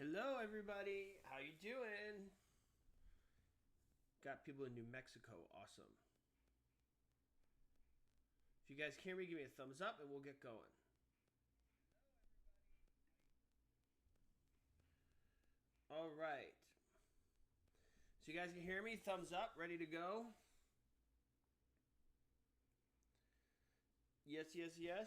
Hello, everybody. How you doing? Got people in New Mexico. Awesome. If you guys can hear me, give me a thumbs up and we'll get going. All right. So you guys can hear me? Thumbs up. Ready to go? Yes, yes, yes.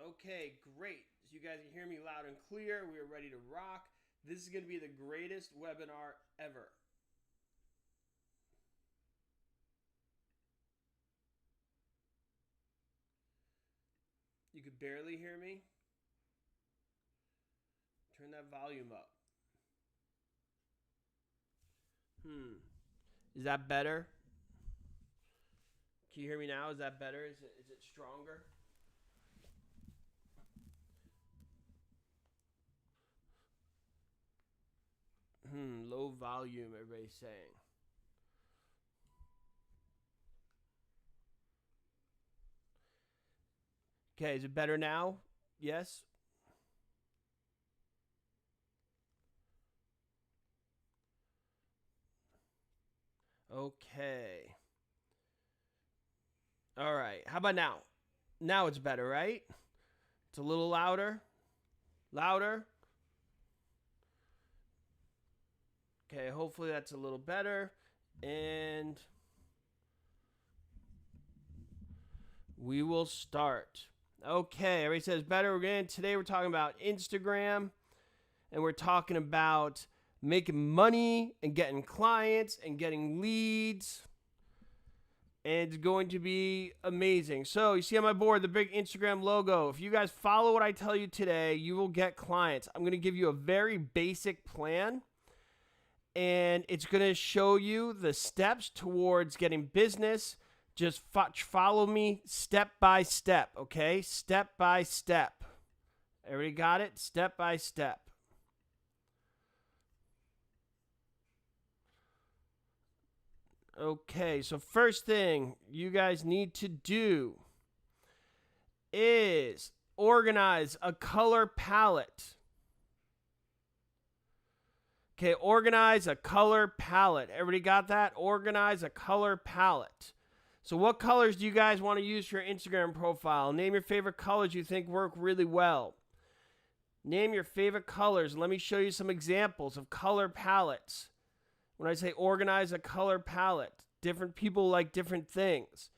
Okay, great. So you guys can hear me loud and clear. We are ready to rock. This is going to be the greatest webinar ever. You could barely hear me. Turn that volume up. Is that better? Can you hear me now? Is that better? Is it stronger? Low volume, everybody's saying. Okay, is it better now? Yes? Okay. All right. How about now? Now it's better, right? It's a little louder. Louder. Okay, hopefully that's a little better. And we will start. Okay, everybody says better. Today we're talking about Instagram, and we're talking about making money and getting clients and getting leads. And it's going to be amazing. So you see on my board the big Instagram logo. If you guys follow what I tell you today, you will get clients. I'm going to give you a very basic plan, and it's going to show you the steps towards getting business. Just follow me step by step, okay? Step by step. Everybody got it? Step by step. Okay, so first thing you guys need to do is organize a color palette. Okay, organize a color palette. Everybody got that? Organize a color palette. So what colors do you guys want to use for your Instagram profile? Name your favorite colors you think work really well. Name your favorite colors. Let me show you some examples of color palettes. When I say organize a color palette, different people like different things.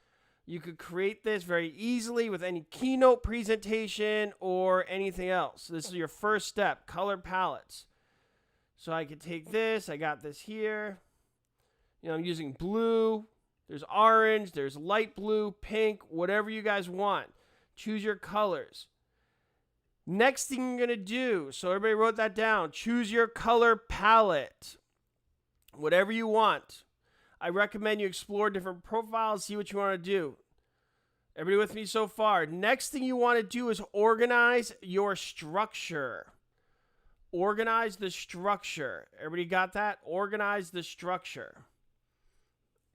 You could create this very easily with any keynote presentation or anything else. This is your first step, color palettes. So I could take this. I got this here. I'm using blue. There's orange. There's light blue, pink, whatever you guys want. Choose your colors. Next thing you're going to do, so everybody wrote that down, choose your color palette. Whatever you want. I recommend you explore different profiles, see what you want to do. Everybody with me so far? Next thing you want to do is organize your structure. Organize the structure. Everybody got that? Organize the structure.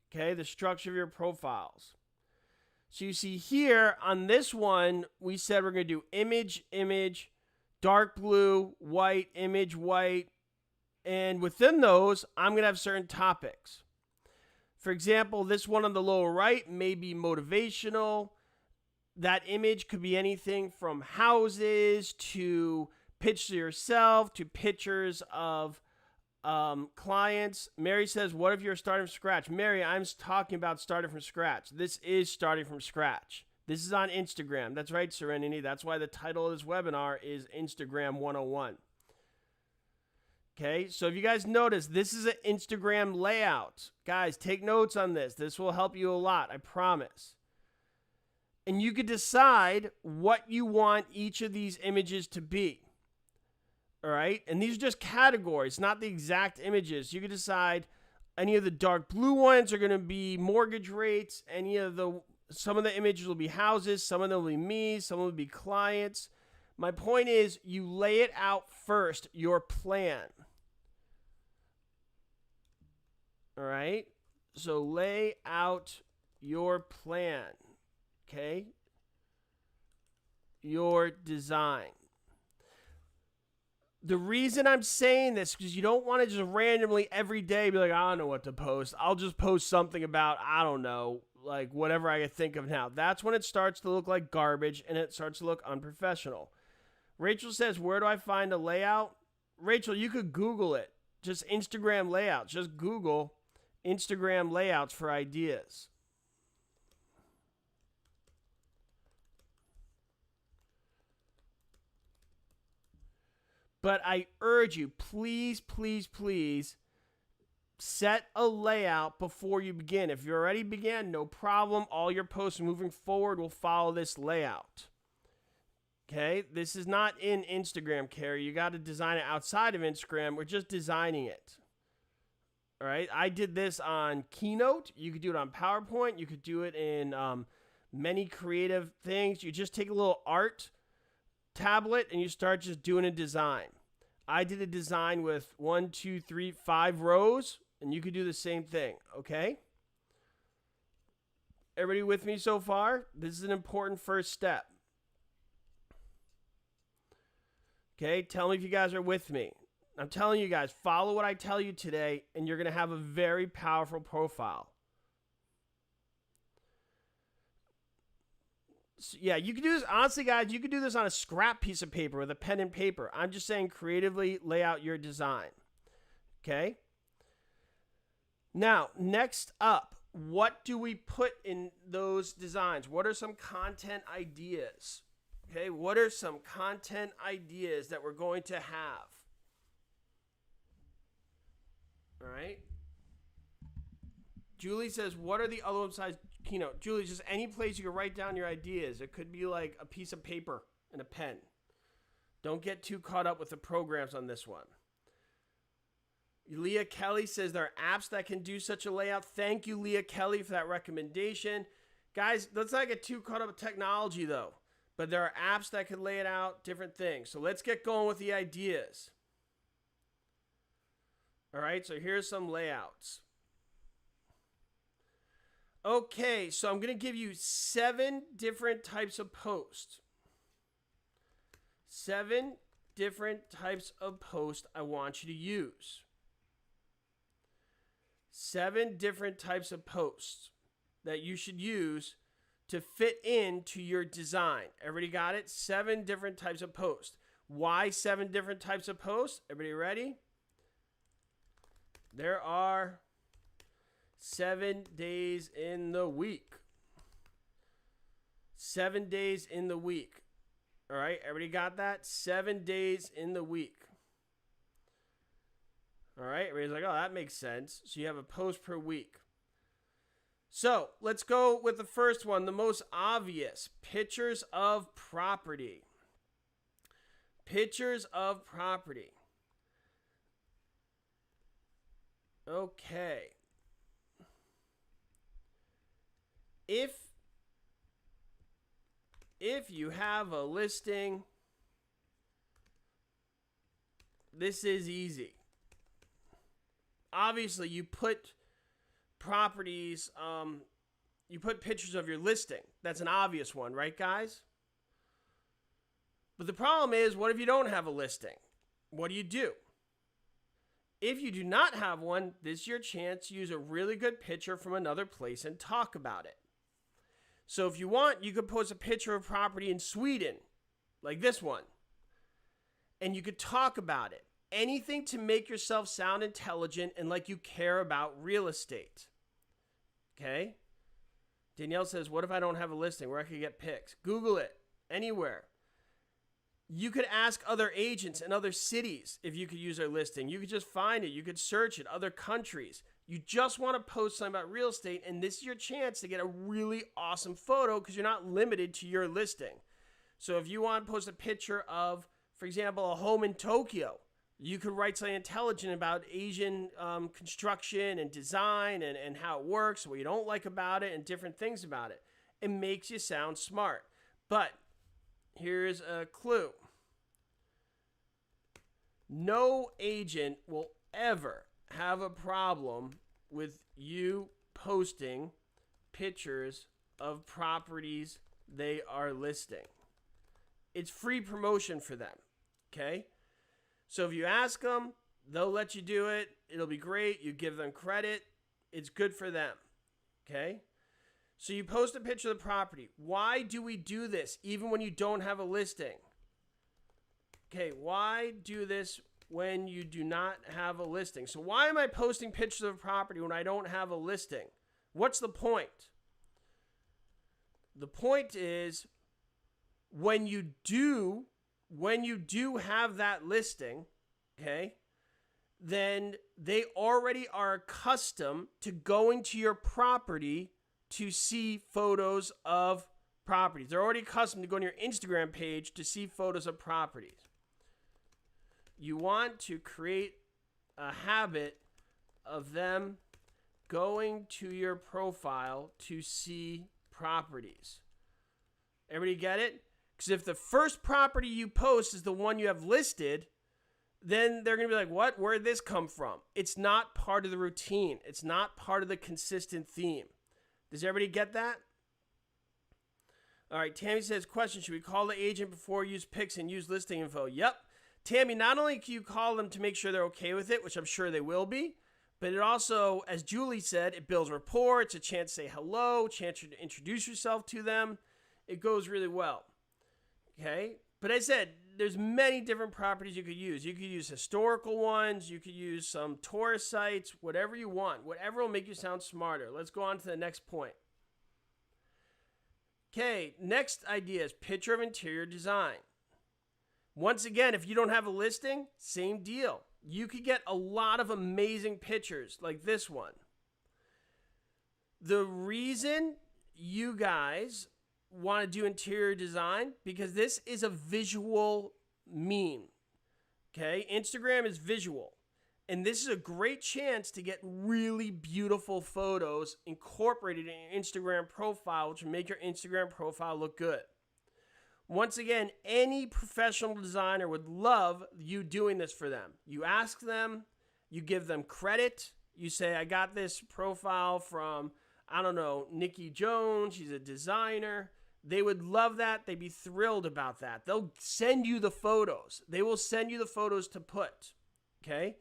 Okay, the structure of your profiles. So you see here on this one, we said we're going to do image, image, dark blue, white, image, white. And within those, I'm going to have certain topics. For example, this one on the lower right may be motivational. That image could be anything from houses to pitch to yourself to pictures of clients. Mary says, what if you're starting from scratch? Mary, I'm talking about starting from scratch. This is starting from scratch. This is on Instagram. That's right, Serenity. That's why the title of this webinar is Instagram 101. Okay, so if you guys notice, this is an Instagram layout. Guys, take notes on this. This will help you a lot, I promise. And you could decide what you want each of these images to be. All right, and these are just categories, not the exact images. You could decide any of the dark blue ones are going to be mortgage rates. Some of the images will be houses. Some of them will be me. Some will be clients. My point is, you lay it out first, your plan. All right, so lay out your plan, okay? your design. The reason I'm saying this is because you don't want to just randomly every day be like, I don't know what to post. I'll just post something about, I don't know, like whatever I can think of now. That's when it starts to look like garbage and it starts to look unprofessional. Rachel says, where do I find a layout? Rachel, you could Google it. Just Instagram layouts. Just Google Instagram layouts for ideas. But I urge you, please, please, please, set a layout before you begin. If you already began, no problem. All your posts moving forward will follow this layout. Okay? This is not in Instagram, Carrie. You got to design it outside of Instagram. We're just designing it. All right? I did this on Keynote. You could do it on PowerPoint. You could do it in many creative things. You just take a little art tablet and you start just doing a design. I did a design with 1, 2, 3, 5 rows, and you could do the same thing, okay? Everybody with me so far? This is an important first step. Okay, tell me if you guys are with me. I'm telling you guys, follow what I tell you today, and you're going to have a very powerful profile. So, yeah, you can do this. Honestly, guys, you could do this on a scrap piece of paper with a pen and paper. I'm just saying creatively lay out your design. Okay? Now, next up, what do we put in those designs? What are some content ideas? Okay, what are some content ideas that we're going to have? All right? Julie says, what are the other ones besides Keynote? Julie, just any place you can write down your ideas. It could be like a piece of paper and a pen. Don't get too caught up with the programs on this one. Leah Kelly says there are apps that can do such a layout. Thank you, Leah Kelly, for that recommendation. Guys, let's not get too caught up with technology, though. But there are apps that can lay it out, different things. So let's get going with the ideas. All right, so here's some layouts. Okay, so I'm going to give you 7 different types of posts. 7 different types of posts I want you to use. 7 different types of posts that you should use to fit into your design. Everybody got it? 7 different types of posts. Why 7 different types of posts? Everybody ready? There are 7 days in the week. 7 days in the week. All right, everybody got that? 7 days in the week. All right, everybody's like, oh, that makes sense. So you have a post per week. So let's go with the first one, the most obvious. Pictures of property. Pictures of property. Okay. If you have a listing, this is easy. Obviously, you put properties, you put pictures of your listing. That's an obvious one, right, guys? But the problem is, what if you don't have a listing? What do you do? If you do not have one, this is your chance to use a really good picture from another place and talk about it. So if you want, you could post a picture of property in Sweden, like this one, and you could talk about it. Anything to make yourself sound intelligent and like you care about real estate. Okay? Danielle says, what if I don't have a listing where I could get pics? Google it, anywhere. You could ask other agents in other cities if you could use their listing. You could just find it. You could search it, other countries. You just want to post something about real estate, and this is your chance to get a really awesome photo because you're not limited to your listing. So if you want to post a picture of, for example, a home in Tokyo, you could write something intelligent about Asian construction and design and how it works, what you don't like about it, and different things about it. It makes you sound smart. But here's a clue. No agent will ever have a problem with you posting pictures of properties they are listing. It's free promotion for them. Okay? So if you ask them, they'll let you do it. It'll be great. You give them credit. It's good for them. Okay? So you post a picture of the property. Why do we do this even when you don't have a listing? Okay, why do this when you do not have a listing? So why am I posting pictures of a property when I don't have a listing? What's the point? The point is when you do have that listing, okay, then they already are accustomed to going to your property to see photos of properties. They're already accustomed to going to your Instagram page to see photos of properties. You want to create a habit of them going to your profile to see properties. Everybody get it? Because if the first property you post is the one you have listed, then they're going to be like, what? Where did this come from? It's not part of the routine. It's not part of the consistent theme. Does everybody get that? All right, Tammy says, question, should we call the agent before use pics and use listing info? Yep. Tammy, not only can you call them to make sure they're okay with it, which I'm sure they will be, but it also, as Julie said, it builds rapport. It's a chance to say hello, chance to introduce yourself to them. It goes really well. Okay? But I said, there's many different properties you could use. You could use historical ones. You could use some tourist sites, whatever you want. Whatever will make you sound smarter. Let's go on to the next point. Okay, next idea is picture of interior design. Once again, if you don't have a listing, same deal. You could get a lot of amazing pictures like this one. The reason you guys want to do interior design, because this is a visual meme. Okay, Instagram is visual. And this is a great chance to get really beautiful photos incorporated in your Instagram profile, which will make your Instagram profile look good. Once again, any professional designer would love you doing this for them. You ask them, you give them credit. You say, I got this profile from, I don't know, Nikki Jones. She's a designer. They would love that. They'd be thrilled about that. They'll send you the photos. They will send you the photos to put. Okay?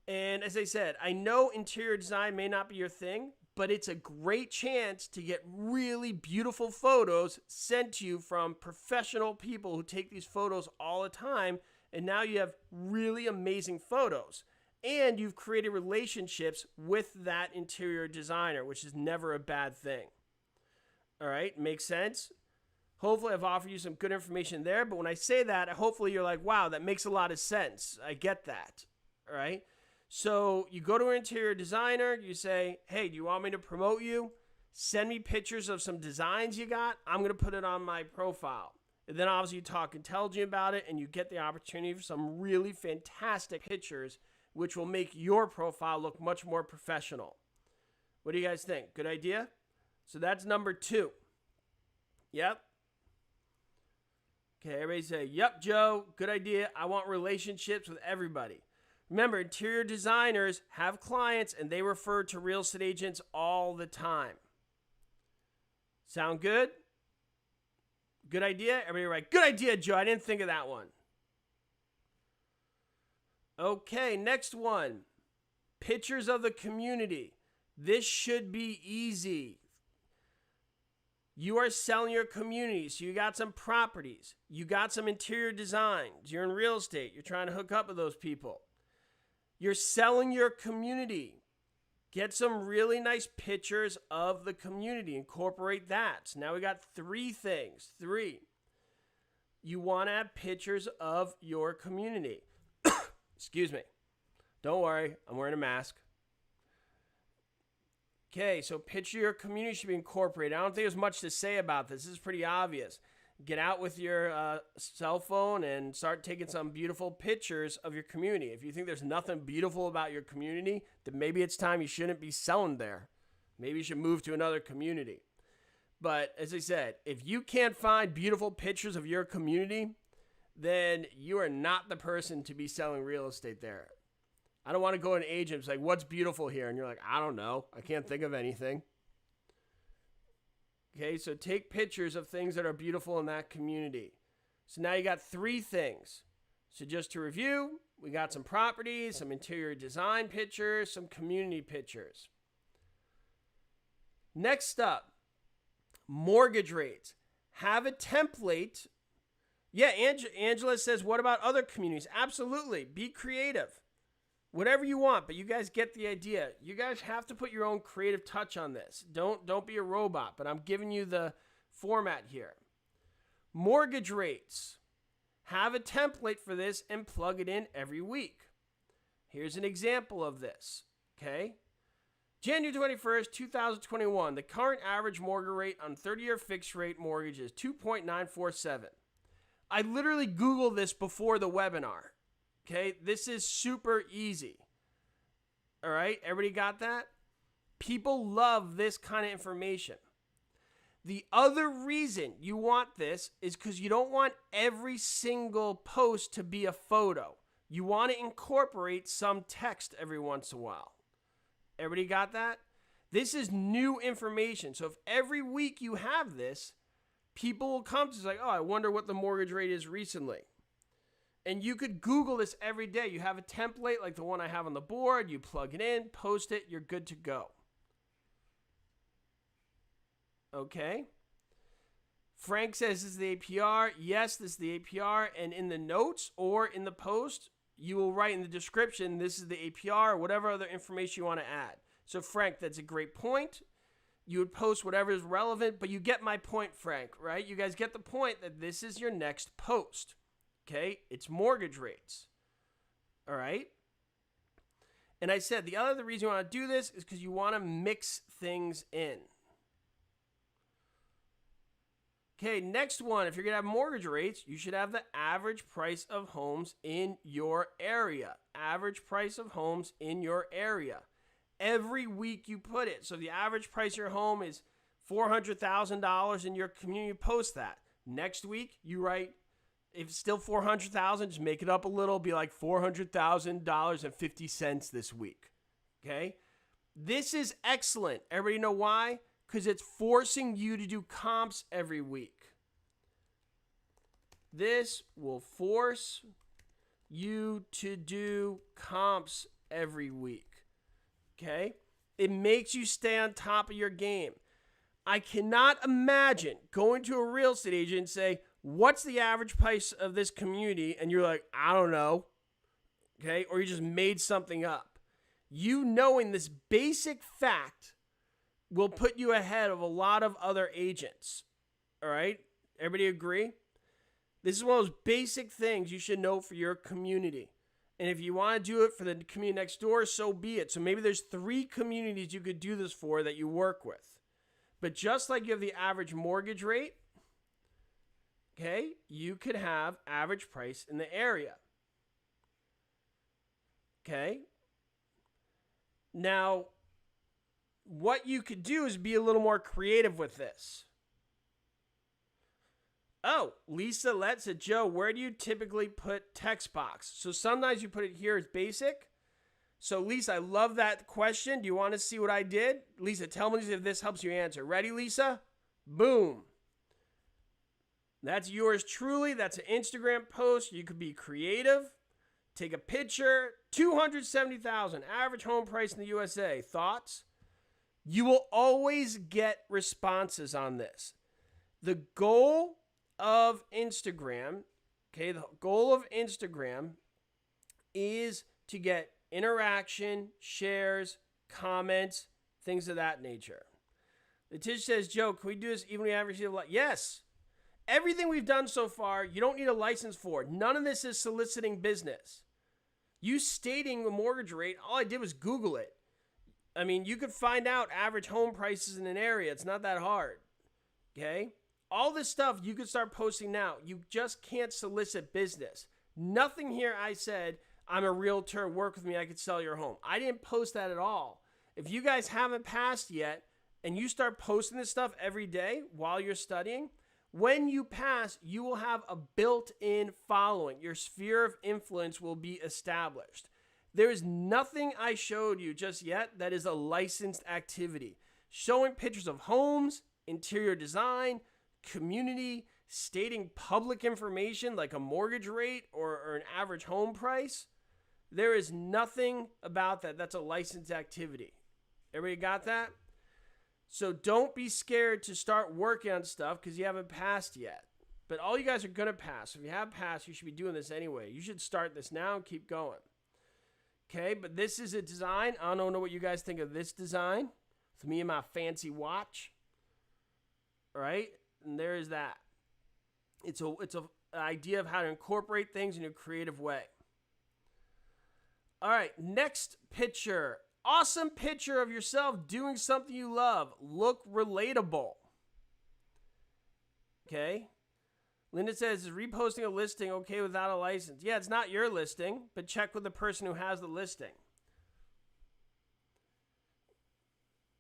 And as I said, I know interior design may not be your thing, but it's a great chance to get really beautiful photos sent to you from professional people who take these photos all the time. And now you have really amazing photos. And you've created relationships with that interior designer, which is never a bad thing. All right, makes sense? Hopefully I've offered you some good information there. But when I say that, hopefully you're like, wow, that makes a lot of sense. I get that. All right. So you go to an interior designer, you say, hey, do you want me to promote you? Send me pictures of some designs you got. I'm going to put it on my profile. And then obviously you talk intelligent about it and you get the opportunity for some really fantastic pictures, which will make your profile look much more professional. What do you guys think? Good idea? So that's number 2. Yep. Okay, everybody say, yep, Joe, good idea. I want relationships with everybody. Remember, interior designers have clients and they refer to real estate agents all the time. Sound good? Good idea? Everybody write, good idea, Joe. I didn't think of that one. Okay, next one. Pictures of the community. This should be easy. You are selling your community, so you got some properties. You got some interior designs. You're in real estate. You're trying to hook up with those people. You're selling your community. Get some really nice pictures of the community. Incorporate that. So now we got 3 things. 3. You want to have pictures of your community. Excuse me. Don't worry. I'm wearing a mask. Okay, so picture your community should be incorporated. I don't think there's much to say about this. This is pretty obvious. Get out with your cell phone and start taking some beautiful pictures of your community. If you think there's nothing beautiful about your community, then maybe it's time you shouldn't be selling there. Maybe you should move to another community. But as I said, if you can't find beautiful pictures of your community, then you are not the person to be selling real estate there. I don't want to go to an agent and say, what's beautiful here? And you're like, I don't know. I can't think of anything. Okay, so take pictures of things that are beautiful in that community. So now you got 3 things. So just to review, we got some properties, some interior design pictures, some community pictures. Next up, mortgage rates. Have a template. Yeah, Angela says, what about other communities? Absolutely. Be creative. Whatever you want, but you guys get the idea. You guys have to put your own creative touch on this. Don't be a robot, but I'm giving you the format here. Mortgage rates. Have a template for this and plug it in every week. Here's an example of this, okay? January 21st, 2021, the current average mortgage rate on 30-year fixed rate mortgage is 2.947. I literally Googled this before the webinar, okay? This is super easy, all right? Everybody got that? People love this kind of information. The other reason you want this is because you don't want every single post to be a photo. You want to incorporate some text every once in a while. Everybody got that? This is new information. So if every week you have this, people will come to us like, oh, I wonder what the mortgage rate is recently. And you could Google this every day. You have a template like the one I have on the board. You plug it in, post it, you're good to go. Okay. Frank says this is the APR. Yes, this is the APR. And in the notes or in the post, you will write in the description, this is the APR, or whatever other information you want to add. So Frank, that's a great point. You would post whatever is relevant, but you get my point, Frank, right? You guys get the point that this is your next post. Okay. It's mortgage rates. All right. And I said the other reason you want to do this is because you want to mix things in. Okay, next one. If you're going to have mortgage rates, you should have the average price of homes in your area. Average price of homes in your area. Every week you put it. So the average price of your home is $400,000 in your community, post that. Next week, you write, if it's still $400,000, just make it up a little. Be like $400,000.50 this week. Okay? This is excellent. Everybody know why? Because it's forcing you to do comps every week. This will force you to do comps every week. Okay? It makes you stay on top of your game. I cannot imagine going to a real estate agent and say, what's the average price of this community? And you're like, I don't know. Okay? Or you just made something up. You knowing this basic fact will put you ahead of a lot of other agents. All right? Everybody agree? This is one of those basic things you should know for your community. And if you want to do it for the community next door, so be it. So maybe there's 3 communities you could do this for that you work with. But just like you have the average mortgage rate, okay, you could have average price in the area. Okay? Now, what you could do is be a little more creative with this. Oh, Lisa Lett said, Joe, where do you typically put text box? So sometimes you put it here as basic. So Lisa, I love that question. Do you want to see what I did? Lisa, tell me if this helps you answer. Ready, Lisa? Boom. That's yours truly. That's an Instagram post. You could be creative. Take a picture. $270,000 average home price in the USA. Thoughts? You will always get responses on this. The goal of Instagram, okay, the goal of Instagram is to get interaction, shares, comments, things of that nature. Letitia says, Joe, can we do this even when we haven't received a license? Yes. Everything we've done so far, you don't need a license for. None of this is soliciting business. You stating a mortgage rate, all I did was Google it. I mean, you could find out average home prices in an area. It's not that hard. Okay? All this stuff you could start posting now. You just can't solicit business. Nothing here I said, I'm a realtor, work with me, I could sell your home. I didn't post that at all. If you guys haven't passed yet and you start posting this stuff every day while you're studying, when you pass, you will have a built-in following. Your sphere of influence will be established. There is nothing I showed you just yet that is a licensed activity. Showing pictures of homes, interior design, community, stating public information like a mortgage rate or an average home price, there is nothing about that. That's a licensed activity. Everybody got that? So don't be scared to start working on stuff because you haven't passed yet. But all you guys are going to pass. If you have passed, you should be doing this anyway. You should start this now and keep going. Okay, but this is a design. I don't know what you guys think of this design. With me and my fancy watch. All right, and there is that. It's an idea of how to incorporate things in a creative way. All right, next picture. Awesome picture of yourself doing something you love. Look relatable. Okay. Linda says, is reposting a listing okay without a license? Yeah, it's not your listing, but check with the person who has the listing.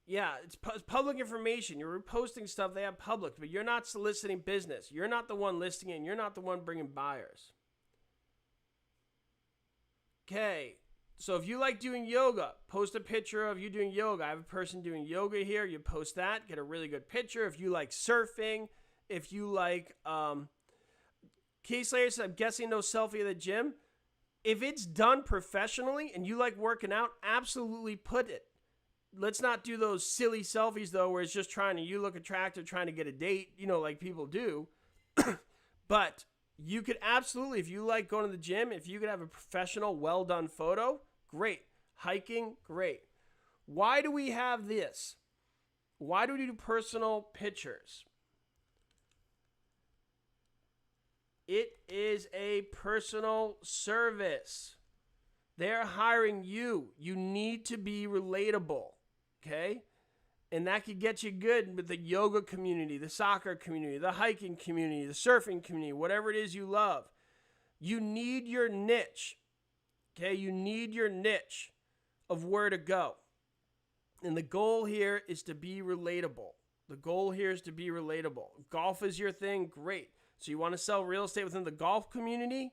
Yeah, it's public information. You're reposting stuff they have public, but you're not soliciting business. You're not the one listing it, and you're not the one bringing buyers. Okay. So if you like doing yoga, post a picture of you doing yoga. I have a person doing yoga here. You post that, get a really good picture. If you like surfing, if you like, Case Slayer said, I'm guessing no selfie at the gym. If it's done professionally and you like working out, absolutely put it. Let's not do those silly selfies though, where it's just you look attractive, trying to get a date, like people do. But you could absolutely, if you like going to the gym, if you could have a professional, well done photo, great. Hiking, great. Why do we have this? Why do we do personal pictures? It is a personal service. They're hiring you. You need to be relatable, okay? And that could get you good with the yoga community, the soccer community, the hiking community, the surfing community, whatever it is you love. You need your niche, okay? You need your niche of where to go. And the goal here is to be relatable. The goal here is to be relatable. Golf is your thing, great. So you want to sell real estate within the golf community?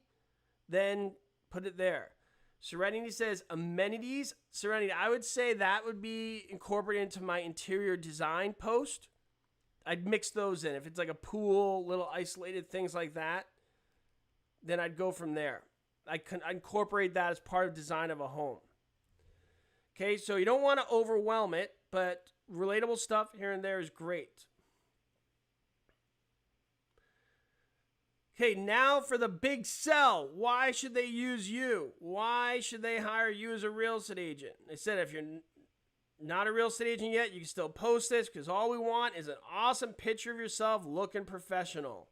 Then put it there. Serenity says amenities. Serenity, I would say that would be incorporated into my interior design post. I'd mix those in. If it's like a pool, little isolated things like that, then I'd go from there. I'd incorporate that as part of design of a home. Okay, so you don't want to overwhelm it, but relatable stuff here and there is great. Okay, now for the big sell. Why should they use you? Why should they hire you as a real estate agent? They said if you're not a real estate agent yet, you can still post this because all we want is an awesome picture of yourself looking professional.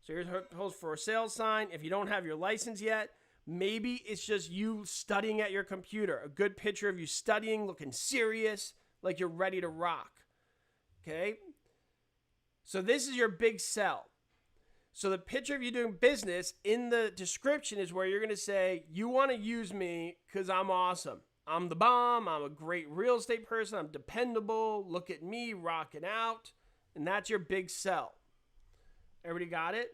So here's a post for a sales sign. If you don't have your license yet, maybe it's just you studying at your computer. A good picture of you studying, looking serious, like you're ready to rock. Okay? So this is your big sell. So the picture of you doing business in the description is where you're going to say, you want to use me because I'm awesome. I'm the bomb. I'm a great real estate person. I'm dependable. Look at me rocking out. And that's your big sell. Everybody got it?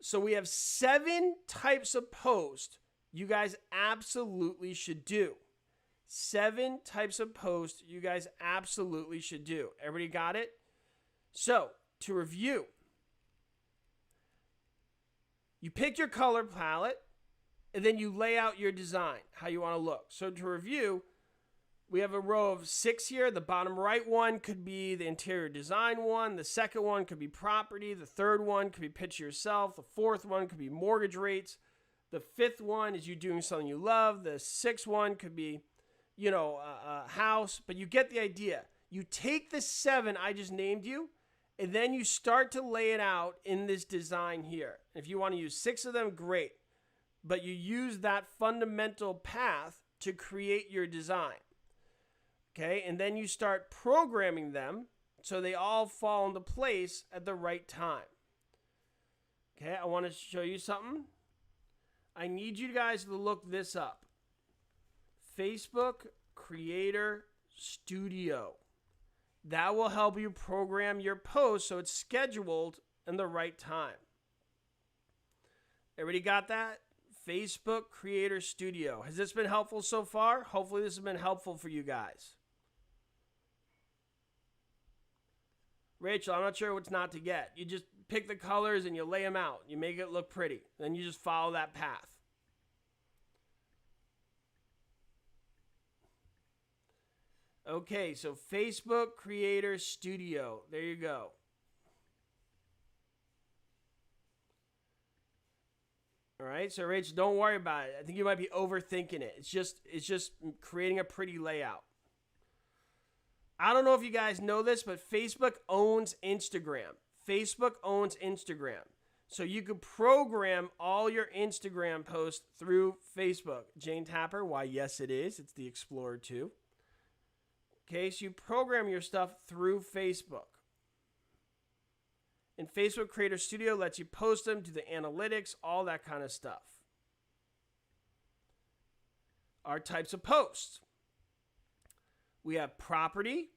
So we have 7 types of posts you guys absolutely should do. 7 types of posts you guys absolutely should do. Everybody got it? So to review, you pick your color palette, and then you lay out your design, how you want to look. So to review, we have a row of 6 here. The bottom right one could be the interior design one. The second one could be property. The third one could be picture yourself. The fourth one could be mortgage rates. The fifth one is you doing something you love. The sixth one could be, a house. But you get the idea. You take the 7 I just named you, and then you start to lay it out in this design here. If you want to use 6 of them, great. But you use that fundamental path to create your design. Okay, and then you start programming them so they all fall into place at the right time. Okay, I want to show you something. I need you guys to look this up. Facebook Creator Studio. That will help you program your post so it's scheduled in the right time. Everybody got that? Facebook Creator Studio. Has this been helpful so far? Hopefully this has been helpful for you guys. Rachel, I'm not sure what's not to get. You just pick the colors and you lay them out. You make it look pretty. Then you just follow that path. Okay, so Facebook Creator Studio. There you go. All right, so Rachel, don't worry about it. I think you might be overthinking it. It's just creating a pretty layout. I don't know if you guys know this, but Facebook owns Instagram. Facebook owns Instagram. So you could program all your Instagram posts through Facebook. Jane Tapper, why yes it is. It's the Explorer 2. Okay, so you program your stuff through Facebook. And Facebook Creator Studio lets you post them, do the analytics, all that kind of stuff. Our types of posts. We have property,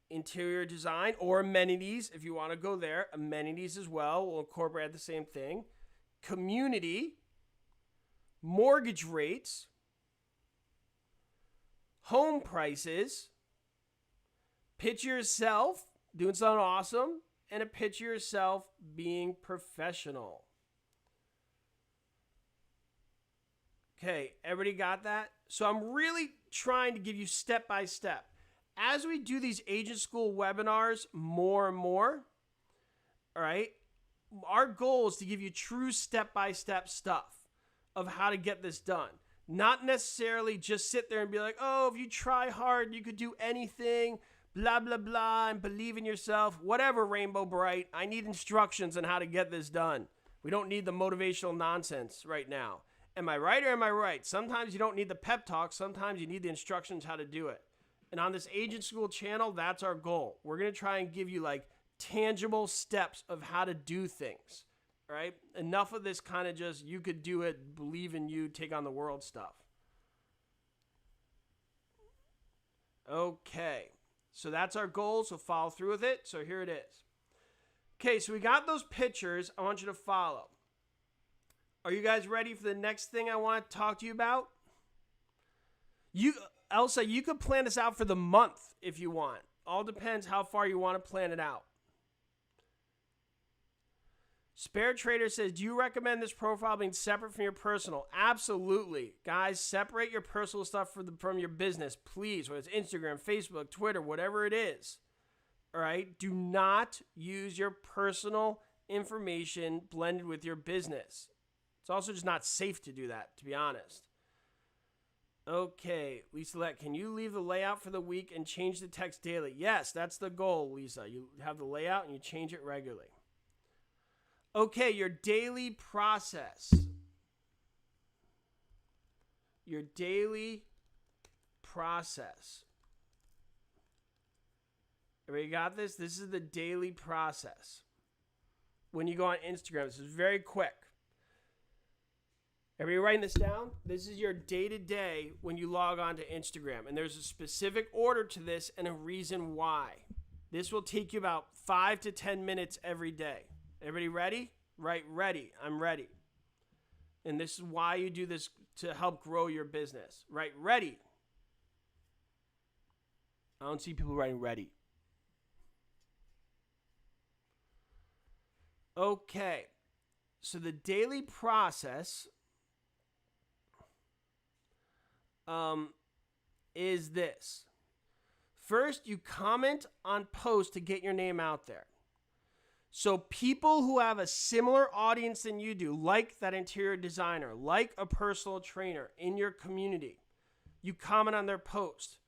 interior design, or amenities, if you want to go there. Amenities as well. We'll incorporate the same thing. Community, mortgage rates, home prices, picture yourself doing something awesome, and a picture yourself being professional. Okay, everybody got that? So I'm really trying to give you step by step. As we do these agent school webinars more and more, all right, our goal is to give you true step by step stuff of how to get this done. Not necessarily just sit there and be like, oh, if you try hard, you could do anything, blah, blah, blah, and believe in yourself. Whatever, Rainbow Bright. I need instructions on how to get this done. We don't need the motivational nonsense right now. Am I right or am I right? Sometimes you don't need the pep talk. Sometimes you need the instructions how to do it. And on this agent school channel, that's our goal. We're going to try and give you like tangible steps of how to do things. Right? Enough of this kind of just, you could do it, believe in you, take on the world stuff. Okay. So that's our goal. So follow through with it. So here it is. Okay. So we got those pictures. I want you to follow. Are you guys ready for the next thing I want to talk to you about? Elsa, you could plan this out for the month if you want. All depends how far you want to plan it out. Spare Trader says, do you recommend this profile being separate from your personal? Absolutely. Guys, separate your personal stuff from your business, please. Whether it's Instagram, Facebook, Twitter, whatever it is. All right? Do not use your personal information blended with your business. It's also just not safe to do that, to be honest. Okay, Lisa, can you leave the layout for the week and change the text daily? Yes, that's the goal, Lisa. You have the layout and you change it regularly. Okay, your daily process. Your daily process. Everybody got this? This is the daily process. When you go on Instagram, this is very quick. Everybody writing this down? This is your day-to-day when you log on to Instagram. And there's a specific order to this and a reason why. This will take you about 5 to 10 minutes every day. Everybody ready? Right, ready. I'm ready. And this is why you do this, to help grow your business. Right, ready. I don't see people writing ready. Okay. So the daily process is this. First, you comment on posts to get your name out there. So people who have a similar audience than you do, like that interior designer, like a personal trainer in your community, you comment on their post.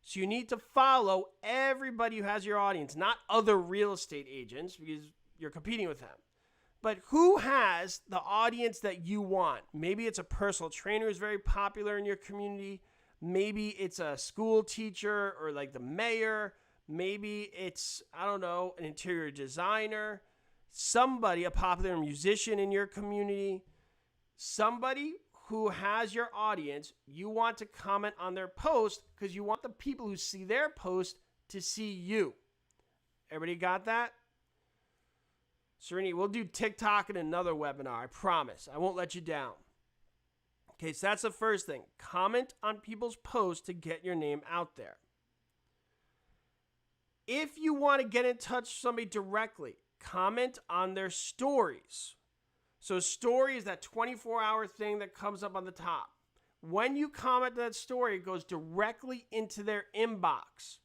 So you need to follow everybody who has your audience, not other real estate agents because you're competing with them. But who has the audience that you want? Maybe it's a personal trainer who's very popular in your community. Maybe it's a school teacher or like the mayor. Maybe it's, I don't know, an interior designer. Somebody, a popular musician in your community. Somebody who has your audience. You want to comment on their post because you want the people who see their post to see you. Everybody got that? Serenity, we'll do TikTok in another webinar. I promise. I won't let you down. Okay, so that's the first thing. Comment on people's posts to get your name out there. If you want to get in touch with somebody directly, comment on their stories. So story is that 24-hour thing that comes up on the top. When you comment that story, it goes directly into their inbox.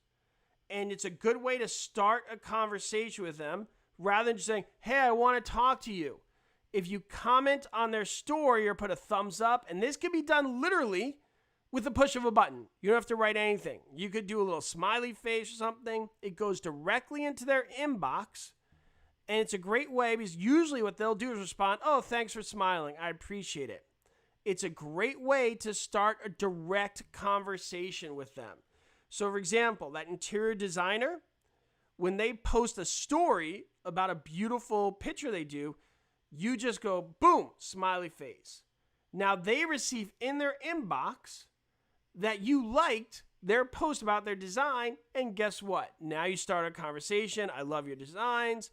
And it's a good way to start a conversation with them rather than just saying, hey, I want to talk to you. If you comment on their story or put a thumbs up, and this can be done literally with the push of a button. You don't have to write anything. You could do a little smiley face or something. It goes directly into their inbox. And it's a great way because usually what they'll do is respond, oh, thanks for smiling. I appreciate it. It's a great way to start a direct conversation with them. So, for example, that interior designer, when they post a story about a beautiful picture they do, you just go, boom, smiley face. Now they receive in their inbox that you liked their post about their design, and guess what? Now you start a conversation. I love your designs.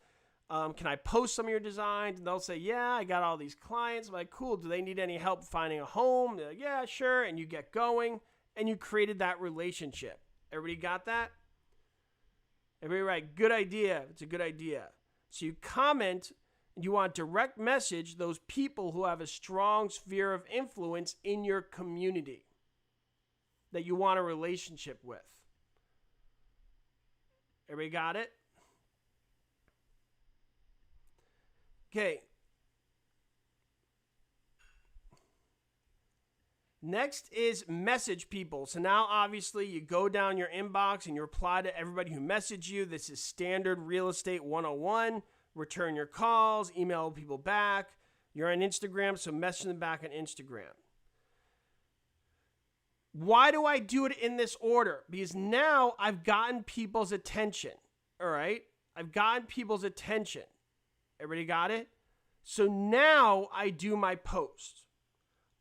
Can I post some of your designs? And they'll say, yeah, I got all these clients. I'm like, cool. Do they need any help finding a home? They're like, yeah, sure. And you get going, and you created that relationship. Everybody got that? Everybody right? Good idea. It's a good idea. So you comment, and you want to direct message those people who have a strong sphere of influence in your community that you want a relationship with. Everybody got it? Okay. Next is message people. So now obviously you go down your inbox and you reply to everybody who messaged you. This is standard real estate 101. Return your calls, email people back. You're on Instagram, so message them back on Instagram. Why do I do it in this order? Because now I've gotten people's attention. All right? I've gotten people's attention. Everybody got it? So now I do my post.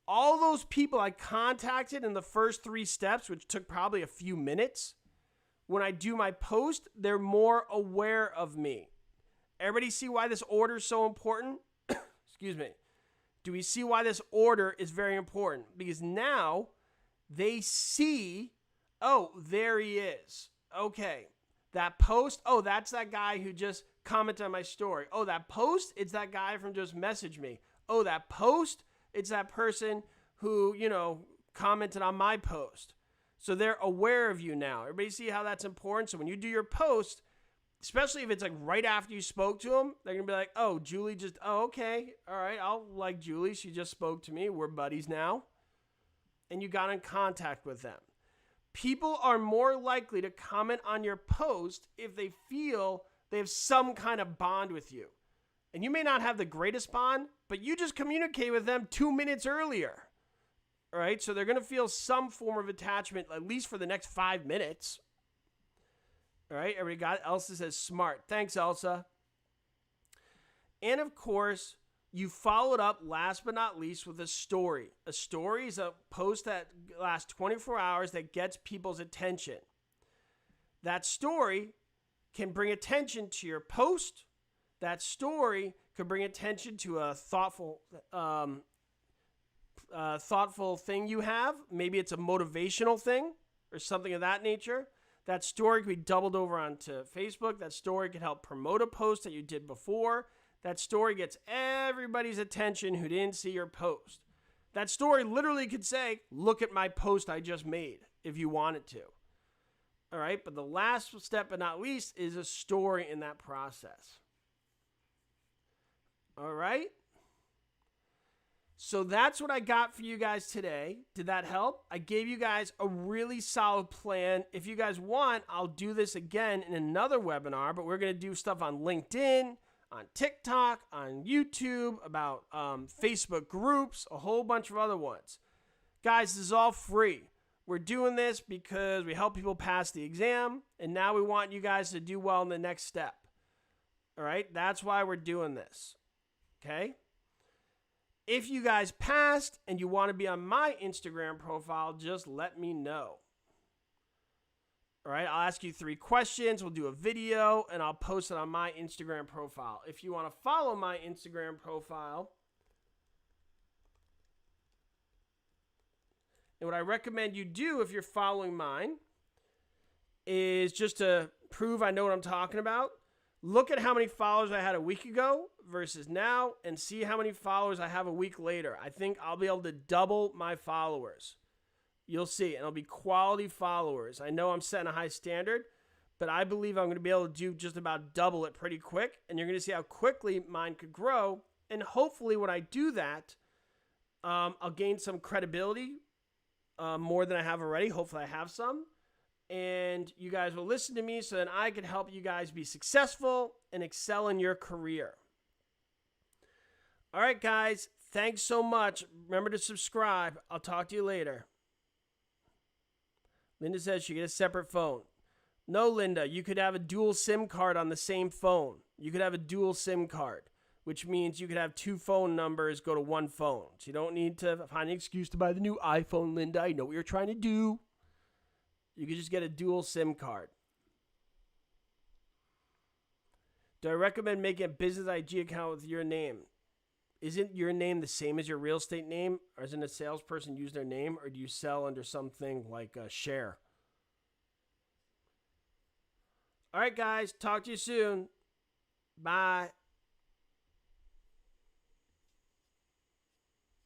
All those people I contacted in the first 3 steps, which took probably a few minutes, when I do my post, they're more aware of me. Everybody see why this order is so important? Excuse me. Do we see why this order is very important? Because now they see, oh, there he is. Okay. That post, oh, that's that guy who just commented on my story. Oh, that post, it's that guy from just messaged me. Oh, that post, it's that person who, commented on my post. So they're aware of you now. Everybody see how that's important? So when you do your post, especially if it's like right after you spoke to them, they're going to be like, oh, Julie just, oh, okay. All right, I'll like Julie. She just spoke to me. We're buddies now. And you got in contact with them. People are more likely to comment on your post if they feel they have some kind of bond with you. And you may not have the greatest bond, but you just communicate with them 2 minutes earlier. All right, so they're going to feel some form of attachment, at least for the next 5 minutes. All right, everybody got it? Elsa says smart. Thanks, Elsa. And of course, you followed up, last but not least, with a story. A story is a post that lasts 24 hours that gets people's attention. That story can bring attention to your post. That story could bring attention to a thoughtful thing you have. Maybe it's a motivational thing or something of that nature. That story could be doubled over onto Facebook. That story could help promote a post that you did before. That story gets everybody's attention who didn't see your post. That story literally could say, look at my post I just made, if you wanted to. All right, but the last step but not least is a story in that process. All right? So that's what I got for you guys today. Did that help? I gave you guys a really solid plan. If you guys want, I'll do this again in another webinar, but we're going to do stuff on LinkedIn, on TikTok, on YouTube, about Facebook groups, a whole bunch of other ones. Guys, this is all free. We're doing this because we help people pass the exam, and now we want you guys to do well in the next step. All right? That's why we're doing this. Okay? If you guys passed and you want to be on my Instagram profile, just let me know. All right, I'll ask you 3 questions. We'll do a video, and I'll post it on my Instagram profile. If you want to follow my Instagram profile, and what I recommend you do if you're following mine is just to prove I know what I'm talking about, Look at how many followers I had a week ago versus now and see how many followers I have a week later. I think I'll be able to double my followers. You'll see, and it'll be quality followers. I know I'm setting a high standard, but I believe I'm going to be able to do just about double it pretty quick, and you're going to see how quickly mine could grow. And hopefully when I do that, I'll gain some credibility, more than I have already. Hopefully I have some. And you guys will listen to me so that I can help you guys be successful and excel in your career. All right, guys. Thanks so much. Remember to subscribe. I'll talk to you later. Linda says she get a separate phone. No, Linda, you could have a dual SIM card on the same phone. You could have a dual SIM card, which means you could have 2 phone numbers go to 1 phone. So you don't need to find an excuse to buy the new iPhone, Linda. I know what you're trying to do. You could just get a dual SIM card. Do I recommend making a business IG account with your name? Isn't your name the same as your real estate name? Or doesn't a salesperson use their name? Or do you sell under something like a share? All right, guys. Talk to you soon. Bye.